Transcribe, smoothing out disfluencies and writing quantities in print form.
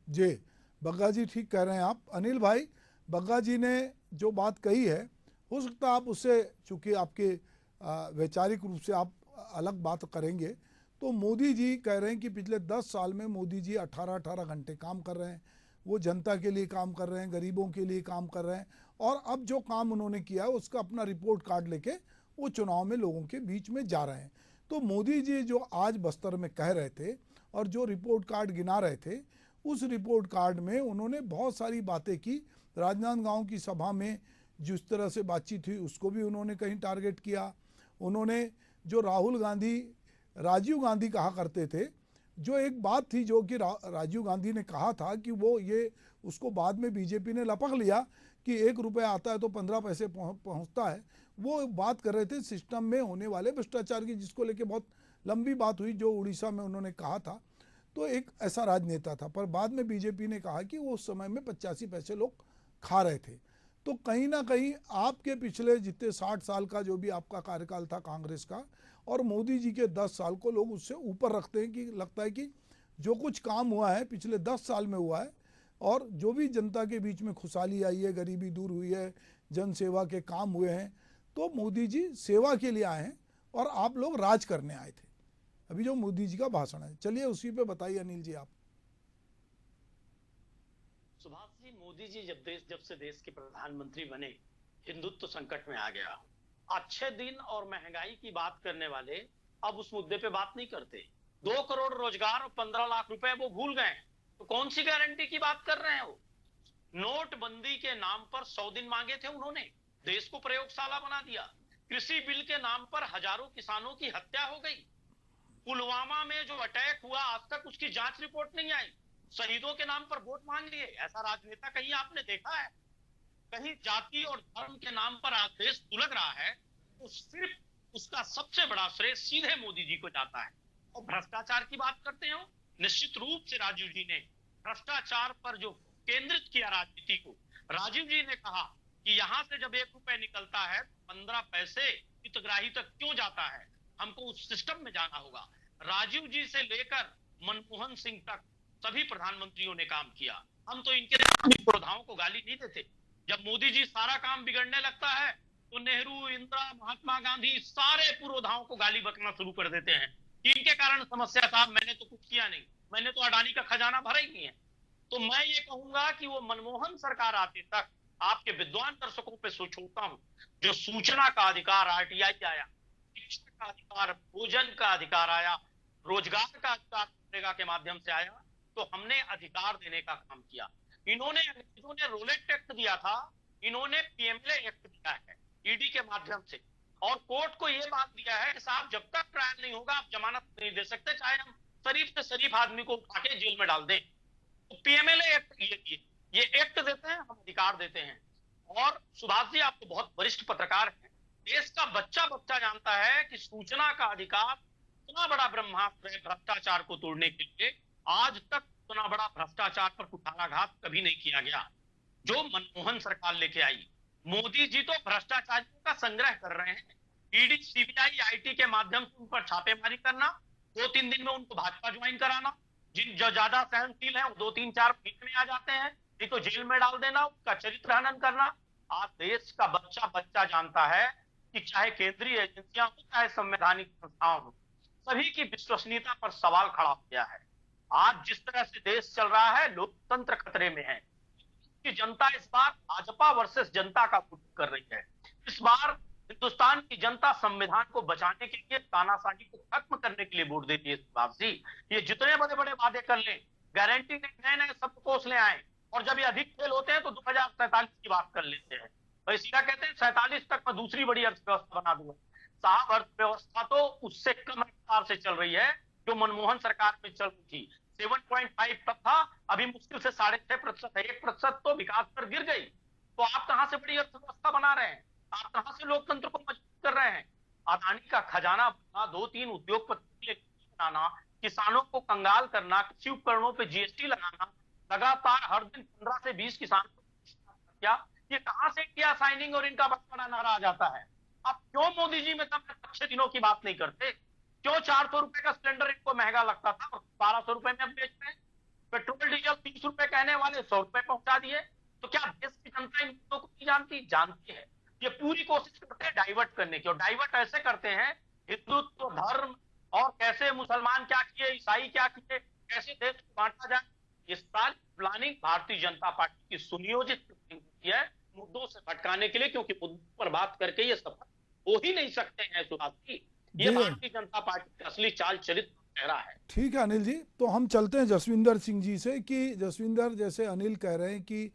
जी, बग्गा जी ठीक कह रहे हैं आप। अनिल भाई, बग्गा जी ने जो बात कही है, हो सकता है आप उससे, चूंकि आपके वैचारिक रूप से आप अलग बात करेंगे, तो मोदी जी कह रहे हैं कि पिछले 10 साल में मोदी जी 18-18 घंटे काम कर रहे हैं। वो जनता के लिए काम कर रहे हैं, गरीबों के लिए काम कर रहे हैं, और अब जो काम उन्होंने किया है उसका अपना रिपोर्ट कार्ड लेके वो चुनाव में लोगों के बीच में जा रहे हैं। तो मोदी जी जो आज बस्तर में कह रहे थे और जो रिपोर्ट कार्ड गिना रहे थे, उस रिपोर्ट कार्ड में उन्होंने बहुत सारी बातें की। राजनांदगांव की सभा में जिस तरह से बातचीत हुई उसको भी उन्होंने कहीं टारगेट किया। उन्होंने जो राहुल गांधी राजीव गांधी कहा करते थे, जो एक बात थी जो कि राजीव गांधी ने कहा था कि वो ये उसको बाद में बीजेपी ने लपक लिया कि 1 रुपया आता है तो 15 पैसे पहुंचता है। वो बात कर रहे थे सिस्टम में होने वाले भ्रष्टाचार की, जिसको लेके बहुत लंबी बात हुई, जो उड़ीसा में उन्होंने कहा था। तो एक ऐसा राजनेता था, पर बाद में बीजेपी ने कहा कि वो उस समय में 85 पैसे लोग खा रहे थे। तो कहीं ना कहीं आपके पिछले जितने 60 साल का जो भी आपका कार्यकाल था कांग्रेस का, और मोदी जी के 10 साल को लोग उससे ऊपर रखते हैं, कि लगता है कि जो कुछ काम हुआ है पिछले 10 साल में हुआ है, और जो भी जनता के बीच में खुशहाली आई है, गरीबी दूर हुई है, जन सेवा के काम हुए हैं, तो मोदी जी सेवा के लिए आए हैं और आप लोग राज करने आए थे। अभी जो मोदी जी का भाषण है, चलिए उसी पे बताइए अनिल जी आप। सुभाष जी, मोदी जी जब से देश के प्रधानमंत्री बने, हिंदुत्व संकट में आ गया। अच्छे दिन और महंगाई की बात करने वाले अब उस मुद्दे पे बात नहीं करते। 2 करोड़ रोजगार और 15 लाख रुपए वो भूल गए। तो कौन सी गारंटी की बात कर रहे हैं वो? नोटबंदी के नाम पर 100 दिन मांगे थे उन्होंने, देश को प्रयोगशाला बना दिया। कृषि बिल के नाम पर हजारों किसानों की हत्या हो गई। पुलवामा में जो अटैक हुआ, आज तक उसकी जांच रिपोर्ट नहीं आई। शहीदों के नाम पर वोट मांग लिए। ऐसा राजनेता कहीं आपने देखा है? कहीं जाति और धर्म के नाम पर आज देश सुलग रहा है, तो सिर्फ उसका सबसे बड़ा श्रेय सीधे मोदी जी को जाता है। और भ्रष्टाचार की बात करते हो, निश्चित रूप से राजीव जी ने भ्रष्टाचार पर जो केंद्रित किया राजनीति को। राजीव जी ने कहा कि यहां से जब 1 रुपए निकलता है, 15 पैसे हितग्राही तक क्यों जाता है, हमको उस सिस्टम में जाना होगा। राजीव जी से लेकर मनमोहन सिंह तक सभी प्रधानमंत्रियों ने काम किया। हम तो इनके पुरोधाओं को गाली नहीं देते। जब मोदी जी सारा काम बिगड़ने लगता है, तो नेहरू, इंदिरा, महात्मा गांधी सारे पुरोधाओं को गाली बकना शुरू कर देते हैं। इनके कारण समस्या, साहब मैंने तो कुछ किया नहीं, मैंने तो अडानी का खजाना भरा ही नहीं है। तो मैं ये कहूंगा कि वो मनमोहन सरकार आते तक आपके विद्वान दर्शकों पे सोचता हूं, जो सूचना का अधिकार आरटीआई आया, शिक्षा का अधिकार, भोजन का अधिकार आया, रोजगार का अधिकार मनरेगा के माध्यम से आया, तो हमने अधिकार देने का काम किया। इन्होंने, अंग्रेजों ने रोलेट एक्ट दिया था, इन्होंने पीएमएलए एक्ट दिया है ईडी के माध्यम से, और कोर्ट को यह बात दिया है कि साहब जब तक ट्रायल नहीं होगा आप जमानत नहीं दे सकते, चाहे हम शरीफ से शरीफ आदमी को उठा के जेल में डाल दें। तो पीएमएलए एक्ट ये एक्ट देते हैं, हम अधिकार देते हैं। और सुभाष जी, आप तो बहुत वरिष्ठ पत्रकार हैं, देश का बच्चा बच्चा जानता है कि सूचना का अधिकार इतना बड़ा ब्रह्मास्त्र है भ्रष्टाचार को तोड़ने के लिए। आज तक इतना बड़ा भ्रष्टाचार पर कुठाराघात कभी नहीं किया गया जो मनमोहन सरकार लेके आई। मोदी जी तो भ्रष्टाचारियों का संग्रह कर रहे हैं। ईडी, सीबीआई, आईटी के माध्यम से उन पर छापेमारी करना, 2-3 दिन में उनको भाजपा ज्वाइन कराना, जिन जो ज्यादा सहनशील है वो 2-3-4 महीने में आ जाते हैं, नहीं तो जेल में डाल देना, उसका चरित्र हनन करना। आज देश का बच्चा बच्चा जानता है कि चाहे केंद्रीय एजेंसियां हो, चाहे संवैधानिक संस्थाओं हो, सभी की विश्वसनीयता पर सवाल खड़ा हो गया है। आज जिस तरह से देश चल रहा है, लोकतंत्र खतरे में है। कि जनता इस बार भाजपा वर्सेस जनता का वोट कर रही है। इस बार हिंदुस्तान की जनता संविधान को बचाने के लिए, तानाशाही को खत्म करने के लिए वोट देती है। सुभाष जी, ये जितने बड़े बड़े वादे कर ले, गारंटी नए नए शब्दकोश ले आए, और जब ये अधिक फेल होते हैं तो 2047 की बात कर लेते हैं। और सीधा कहते हैं 47 तक मैं दूसरी बड़ी अर्थव्यवस्था बना दूंगा। साहब, अर्थव्यवस्था तो उससे कम रफ्तार से चल रही है जो मनमोहन सरकार में चल रही थी। 7.5 तक था, अभी मुश्किल से 6.5% है। 1% तो विकास पर गिर गई। तो आप कहां से बड़ी अर्थव्यवस्था बना रहे हैं? आप कहां से लोकतंत्र को मजबूत कर रहे हैं? अदानी का खजाना बनना, 2-3 उद्योगपति बनाना, किसानों को कंगाल करना, कृषि उपकरणों पर जीएसटी लगाना, लगातार हर दिन 15 से 20 किसानों को क्या, ये कहां से किया साइनिंग और इनका बड़ा नारा आ जाता है? आप क्यों मोदी जी में तब अच्छे दिनों की बात नहीं करते? क्यों 400 रुपए का सिलेंडर इनको महंगा लगता था और 1200 रुपए में अब बेच रहे हैं? पेट्रोल डीजल 30 रुपए कहने वाले 100 रुपए पहुंचा दिए। तो क्या देश की जनता इन मुद्दों को नहीं जानती? जानती है। ये पूरी कोशिश करते हैं डाइवर्ट करने की, और डाइवर्ट ऐसे करते हैं हिंदुत्व, धर्म, और कैसे मुसलमान क्या किए, ईसाई क्या किए, कैसे देश को बांटा जाए। ये सारी प्लानिंग भारतीय जनता पार्टी की सुनियोजित प्लानिंग है मुद्दों से भटकाने के लिए, क्योंकि मुद्दों पर बात करके ये सफल हो ही नहीं सकते हैं सुभाष जी। ये जी। भारतीय जनता पार्टी का असली चाल चलित चेहरा है। ठीक है अनिल जी, तो हम चलते हैं जसविंदर सिंह जी से कि जसविंदर, जैसे अनिल कह रहे हैं कि